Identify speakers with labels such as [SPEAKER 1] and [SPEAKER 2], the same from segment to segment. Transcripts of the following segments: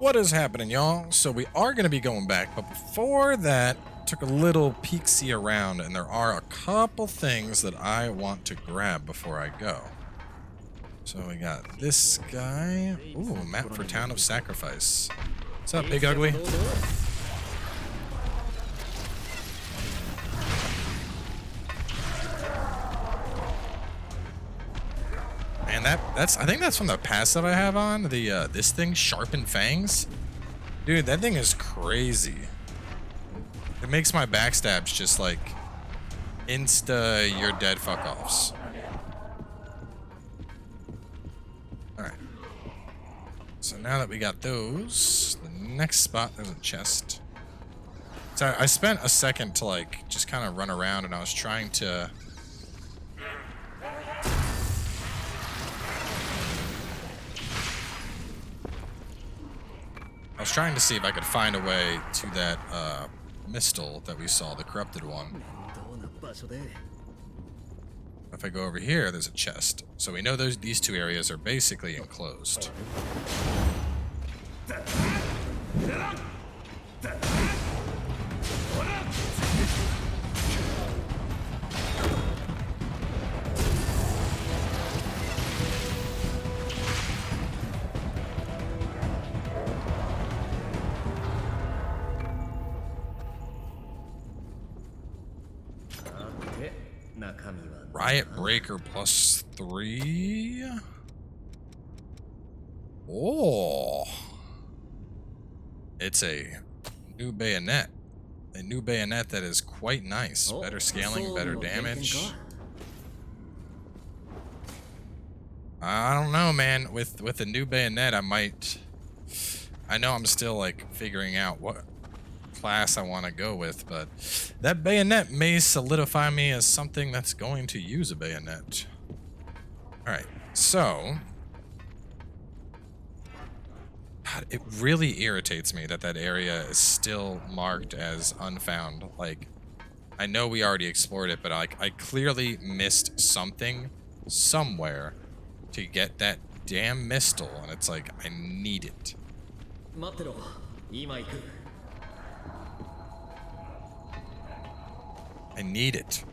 [SPEAKER 1] What is happening, y'all? So we are going to be going back, but before that, took a little peek-see around, and there are a couple things that I want to grab before I go. So we got this guy. Ooh, map for Town of Sacrifice. What's up, Big Ugly? And that's I think that's from the passive I have on the this thing, Sharpened Fangs. Dude, that thing is crazy. It makes my backstabs just like insta you're dead fuck offs. Alright. So now that we got those, the next spot there's a chest. So I spent a second to like just kind of run around, and I was trying to see if I could find a way to that mistle that we saw, the corrupted one. If I go over here, there's a chest. So we know these two areas are basically enclosed. Riot Breaker +3. Oh, it's a new bayonet. A new bayonet that is quite nice. Better scaling, better damage. I don't know, man. With the new bayonet, I know I'm still like figuring out what class I want to go with, but that bayonet may solidify me as something that's going to use a bayonet. Alright, so God, it really irritates me that area is still marked as unfound. Like, I know we already explored it, but I clearly missed something somewhere to get that damn mistle, and it's like, I need it. I need it,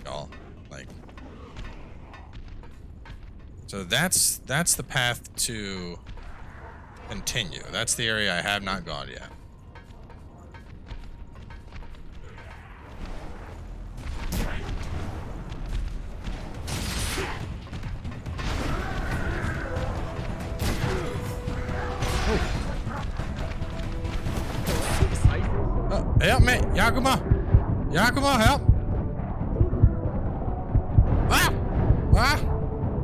[SPEAKER 1] y'all. Like, so that's the path to continue. That's the area I have not gone yet. Oh, help me, Yakuma! Yakuma, help! Ah! Ah!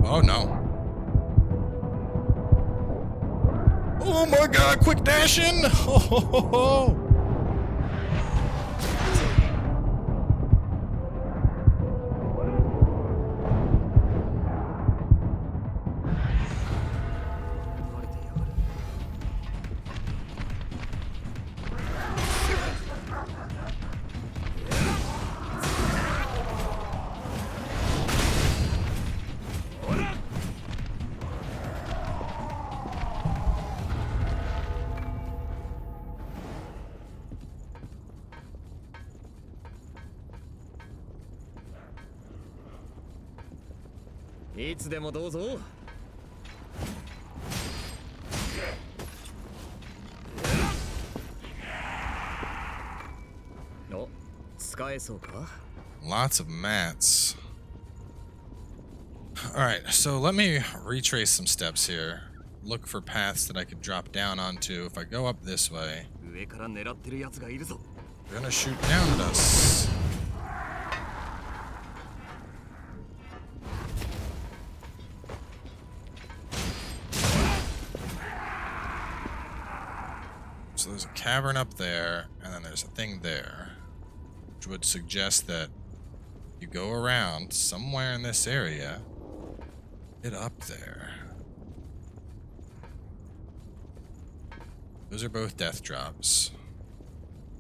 [SPEAKER 1] Oh no. Oh my god, quick dashing! Oh, ho, ho, ho. Lots of mats. Alright, so let me retrace some steps here. Look for paths that I could drop down onto. If I go up this way, they're gonna shoot down at us. So there's a cavern up there, and then there's a thing there, which would suggest that you go around somewhere in this area, get up there. Those are both death drops.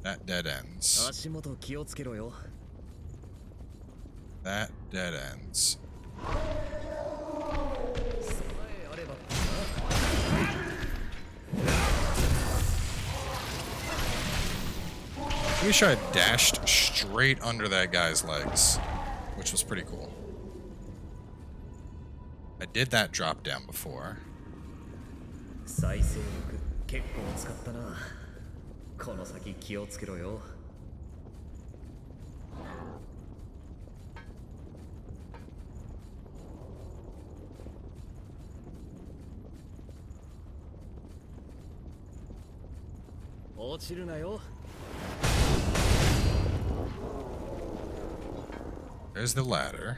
[SPEAKER 1] That dead ends. That dead ends. Pretty sure I dashed straight under that guy's legs, which was pretty cool. I did that drop down before. There's the ladder.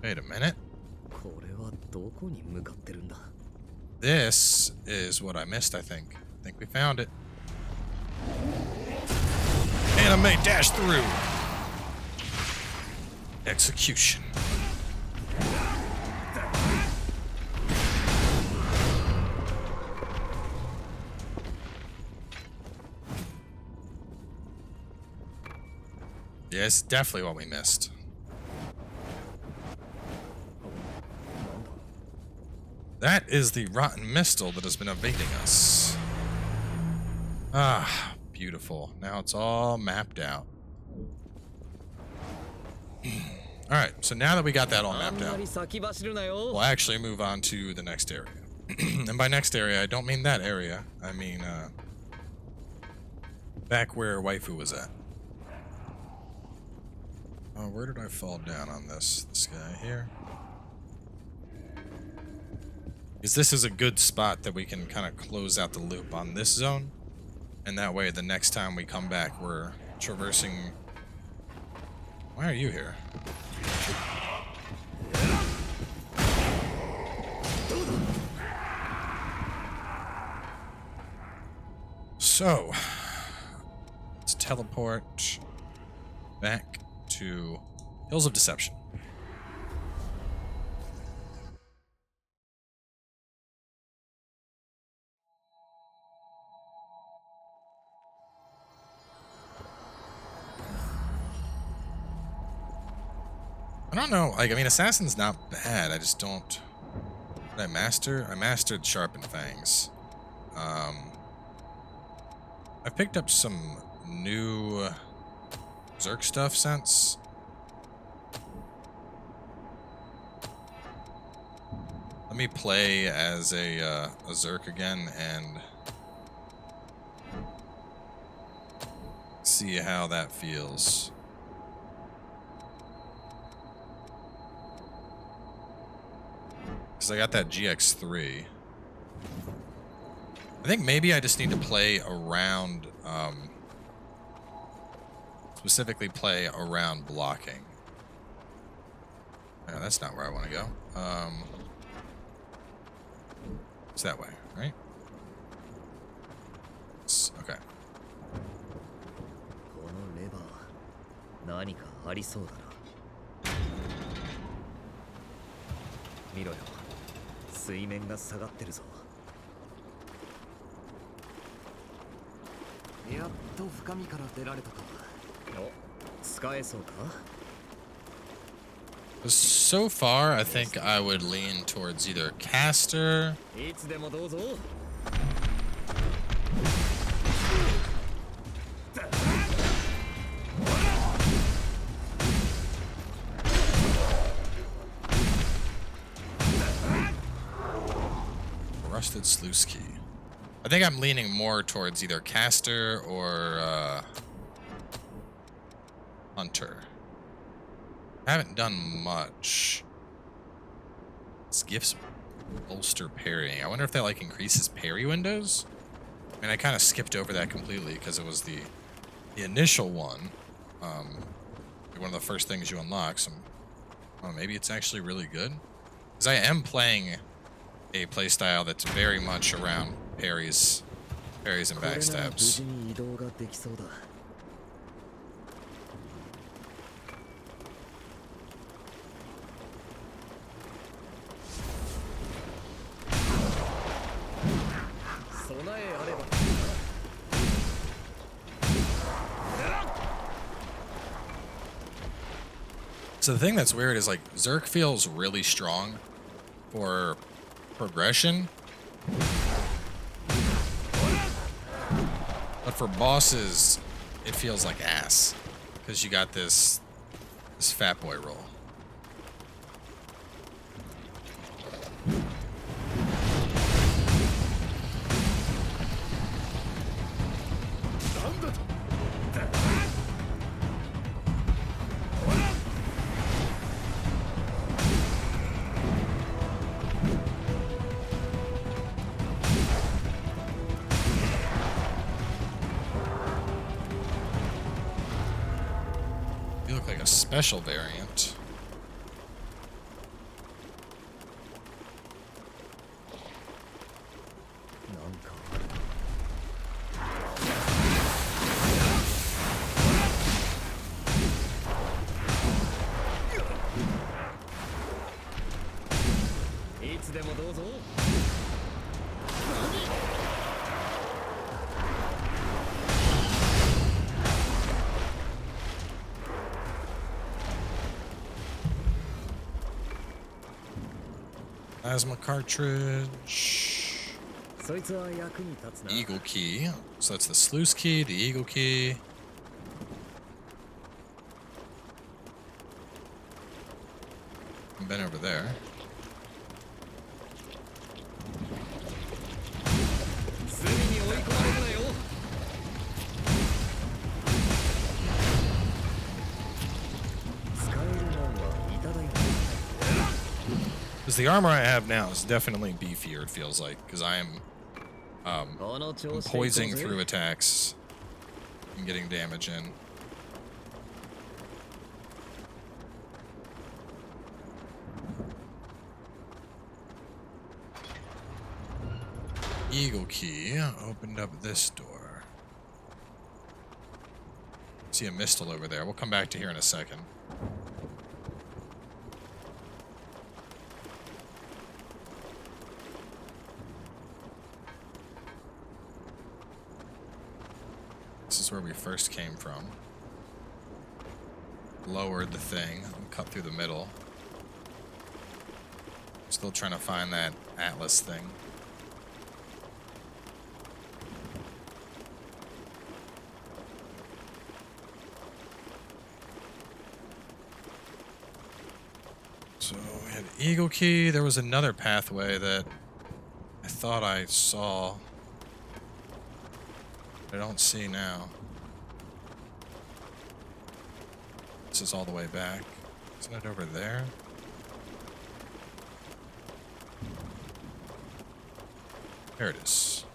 [SPEAKER 1] Wait a minute. This is what I missed, I think. I think we found it. Anime dash through. Execution. Yeah, it's definitely what we missed. That is the rotten mistle that has been evading us. Ah, beautiful. Now it's all mapped out. Alright, so now that we got that all mapped out, we'll actually move on to the next area. And by next area, I don't mean that area. I mean, back where waifu was at. Oh, where did I fall down on this? This guy here? Because this is a good spot that we can kind of close out the loop on this zone. And that way, the next time we come back, we're traversing... Why are you here? So, let's teleport back to Hills of Deception. I don't know, like, I mean, Assassin's not bad, I just don't... Did I master? I mastered Sharpened Fangs. I picked up some new Zerk stuff since. Let me play as a Zerk again and see how that feels. Because I got that GX3. I think maybe I just need to play around, specifically play around blocking. No, that's not where I want to go. It's that way, right? It's, okay. So far, I think I would lean towards either caster Rusted Sluice Key. I think I'm leaning more towards either caster or hunter. I haven't done much. This gives bolster parrying. I wonder if that like increases parry windows. I mean, I kind of skipped over that completely because it was the initial one. One of the first things you unlock. So maybe it's actually really good. Because I am playing a playstyle that's very much around parries and backstabs. So the thing that's weird is like Zerk feels really strong for progression, but for bosses, it feels like ass because you got this fat boy roll. You look like a special variant. Plasma cartridge. Eagle key. So that's the sluice key, the eagle key. Been over there. Because the armor I have now is definitely beefier, it feels like, because I am poisoning through attacks and getting damage in. Eagle key opened up this door. See a mistle over there. We'll come back to here in a second. This is where we first came from. Lowered the thing, cut through the middle. Still trying to find that Atlas thing. So we had Eagle Key. There was another pathway that I thought I saw. I don't see now. This is all the way back. Isn't it over there? There it is.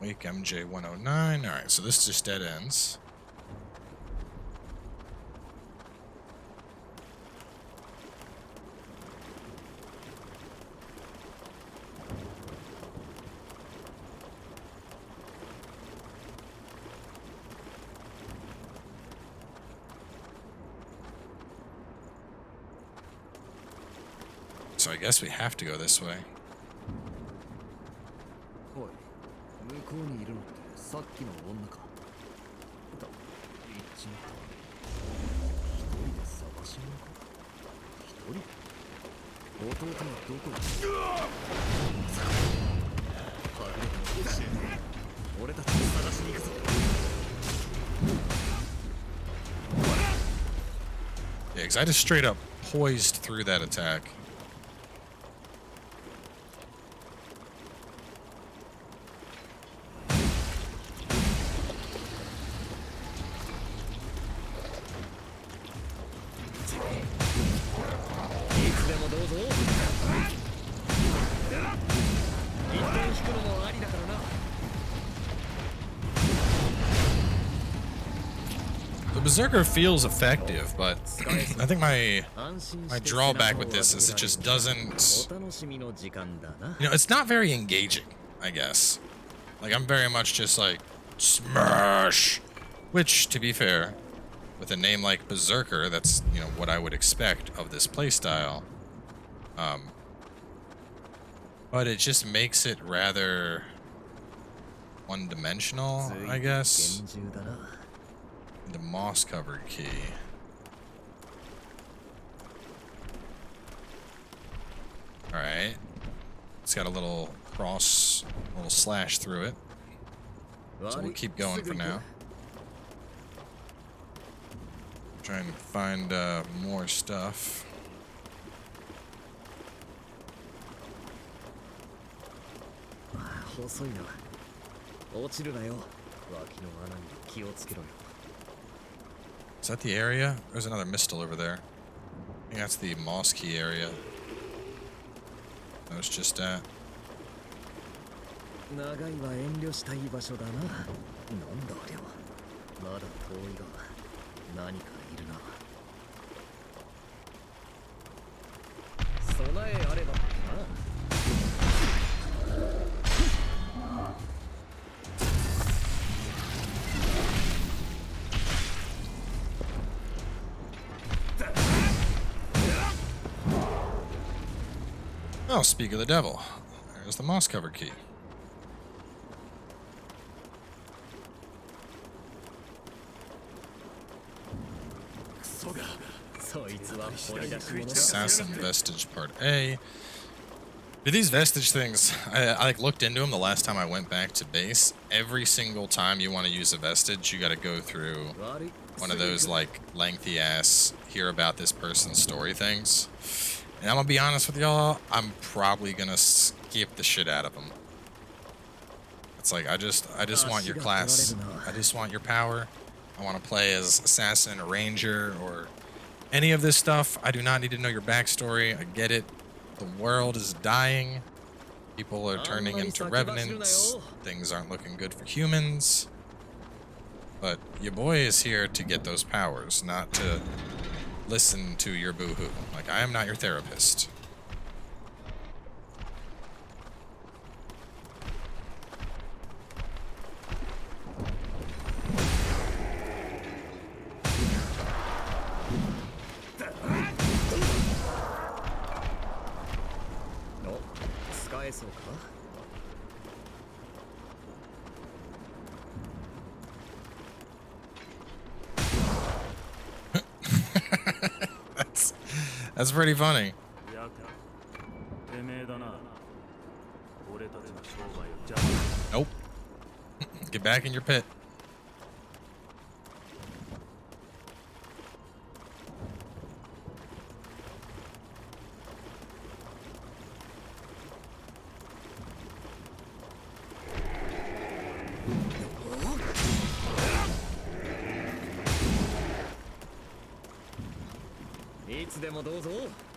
[SPEAKER 1] Wake MJ 109. Alright, so this just dead ends. So I guess we have to go this way. Yeah, because I just straight up poised through that attack. Berserker feels effective, but I think my drawback with this is it just doesn't, you know, it's not very engaging, I guess. Like, I'm very much just like Smash! Which, to be fair, with a name like Berserker, that's, you know, what I would expect of this playstyle. But it just makes it rather one-dimensional, I guess. The moss-covered key. Alright. It's got a little cross, a little slash through it. So we'll keep going for now. Trying to find more stuff. Is that the area? There's another mistle over there. I think that's the moss key area. That was just at. Oh, speak of the devil. There's the moss-covered key. Assassin Vestige Part A. Dude, these Vestige things, I like looked into them the last time I went back to base. Every single time you want to use a Vestige, you got to go through one of those like lengthy ass hear about this person's story things. And I'm gonna be honest with y'all, I'm probably gonna skip the shit out of them. It's like I just want your class. I just want your power. I want to play as assassin or ranger or any of this stuff. I do not need to know your backstory. I get it. The world is dying. People are turning into revenants. Things aren't looking good for humans. But your boy is here to get those powers, not to listen to your boo-hoo. Like, I am not your therapist. That's pretty funny. Nope. Get back in your pit.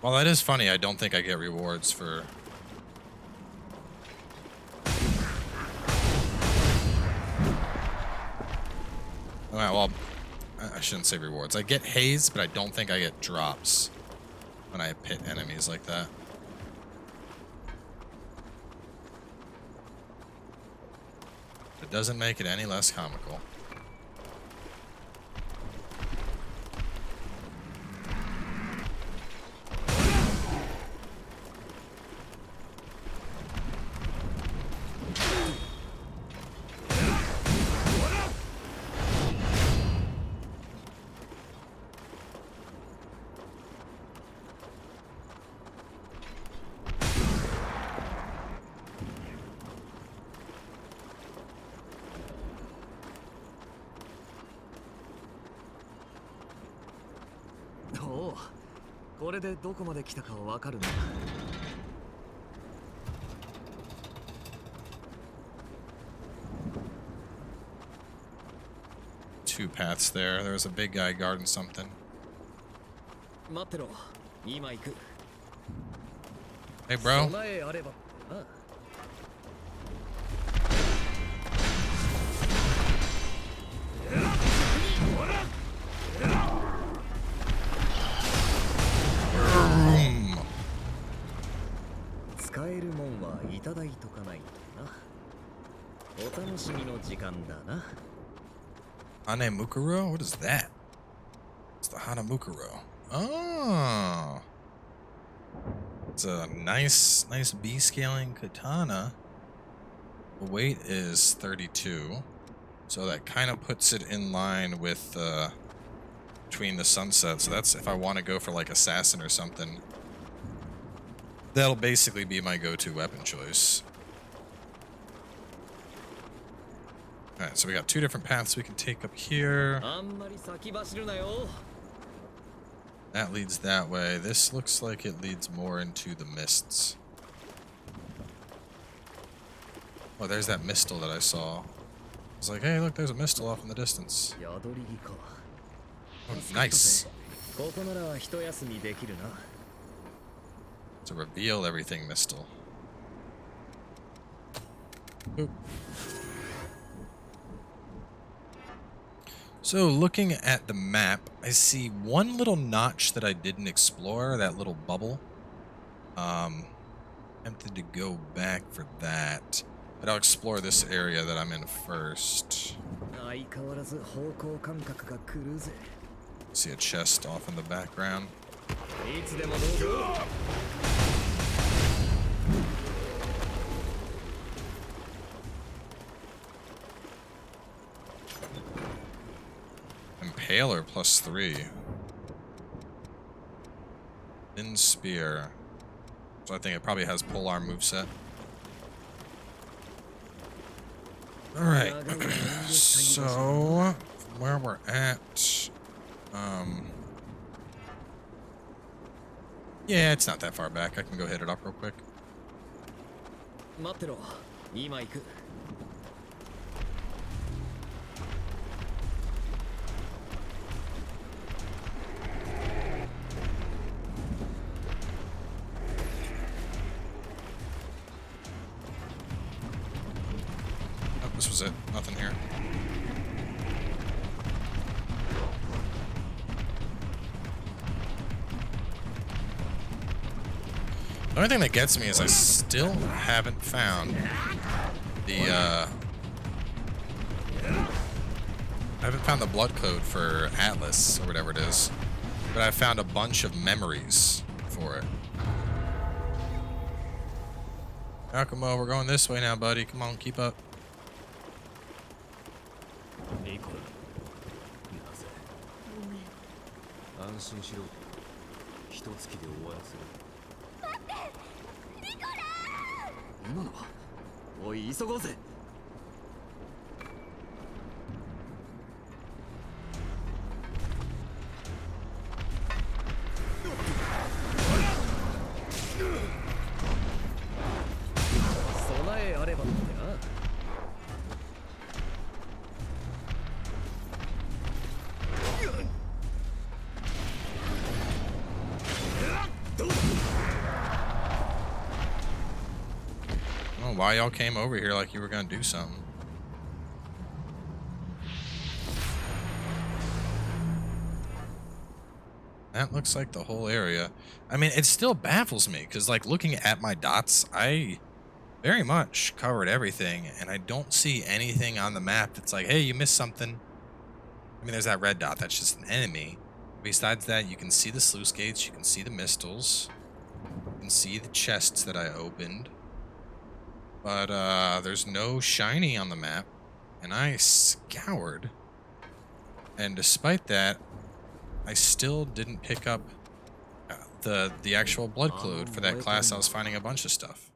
[SPEAKER 1] Well, that is funny. I don't think I get rewards for... Well, I shouldn't say rewards. I get haze, but I don't think I get drops when I pit enemies like that. It doesn't make it any less comical. Two paths there. There's a big guy guarding something. Hey, bro. Hanemukuro? What is that? It's the Hanemukuro. Oh. It's a nice B scaling katana. The weight is 32. So that kind of puts it in line with between the sunset. So that's if I want to go for like assassin or something. That'll basically be my go-to weapon choice. Alright, so we got two different paths we can take up here. That leads that way. This looks like it leads more into the mists. Oh, there's that mistle that I saw. I was like, hey, look, there's a mistle off in the distance. Oh, nice. To reveal everything, mistle. Oop. So, looking at the map, I see one little notch that I didn't explore, that little bubble. Tempted to go back for that. But I'll explore this area that I'm in first. See a chest off in the background. Impaler +3. Thin spear. So I think it probably has polearm moveset. Alright. So where we're at. Yeah, it's not that far back. I can go hit it up real quick. Oh, this was it. Nothing here. The only thing that gets me is I still haven't found the blood code for Atlas or whatever it is, but I found a bunch of memories for it. Yakumo, we're going this way now, buddy. Come on, keep up. Why y'all came over here like you were gonna do something? That looks like the whole area. I mean, it still baffles me because, like, looking at my dots, I very much covered everything, and I don't see anything on the map that's like, hey, you missed something. I mean, there's that red dot. That's just an enemy. Besides that, you can see the sluice gates. You can see the mistles. You can see the chests that I opened. But there's no shiny on the map, and I scoured. And despite that, I still didn't pick up the actual blood code for that class. I was finding a bunch of stuff.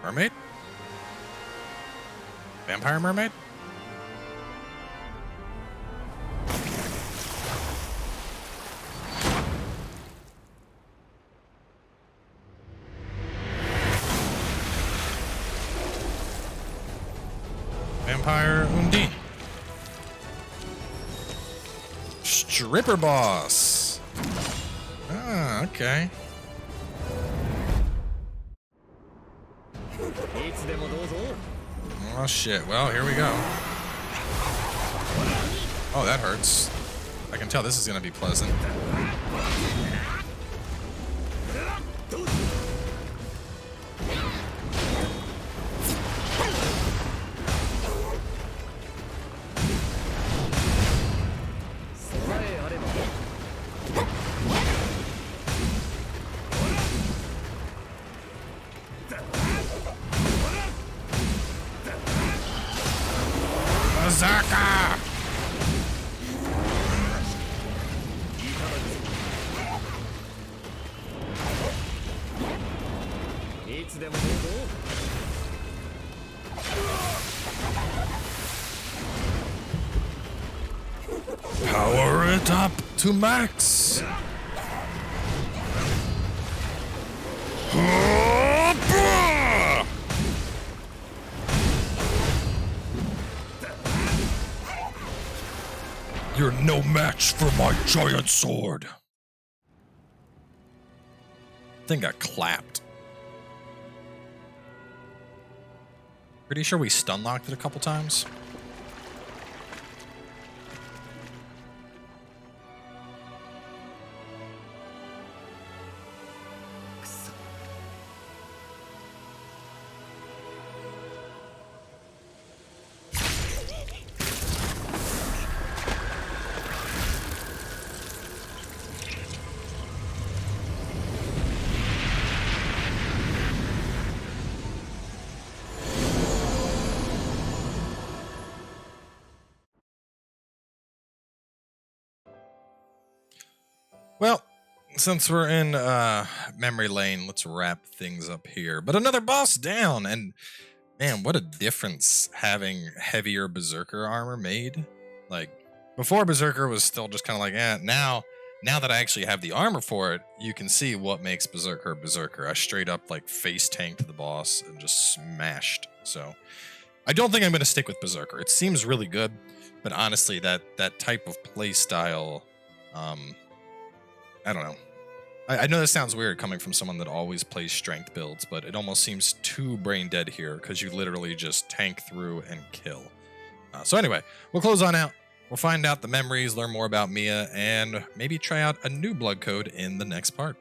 [SPEAKER 1] Mermaid? Vampire mermaid? Vampire Undine. Stripper boss. Ah, okay. Oh shit, well, here we go. Oh, that hurts. I can tell this is gonna be pleasant. Berserker! Power it up to max! You're no match for my giant sword. Thing got clapped. Pretty sure we stun locked it a couple times. Well, since we're in memory lane, let's wrap things up here. But another boss down, and man, what a difference having heavier Berserker armor made. Like, before Berserker was still just kind of like, eh, now that I actually have the armor for it, you can see what makes Berserker Berserker. I straight up like face tanked the boss and just smashed. So I don't think I'm going to stick with Berserker. It seems really good, but honestly, that type of play style, I don't know. I know this sounds weird coming from someone that always plays strength builds, but it almost seems too brain dead here because you literally just tank through and kill. So anyway, we'll close on out. We'll find out the memories, learn more about Mia, and maybe try out a new blood code in the next part.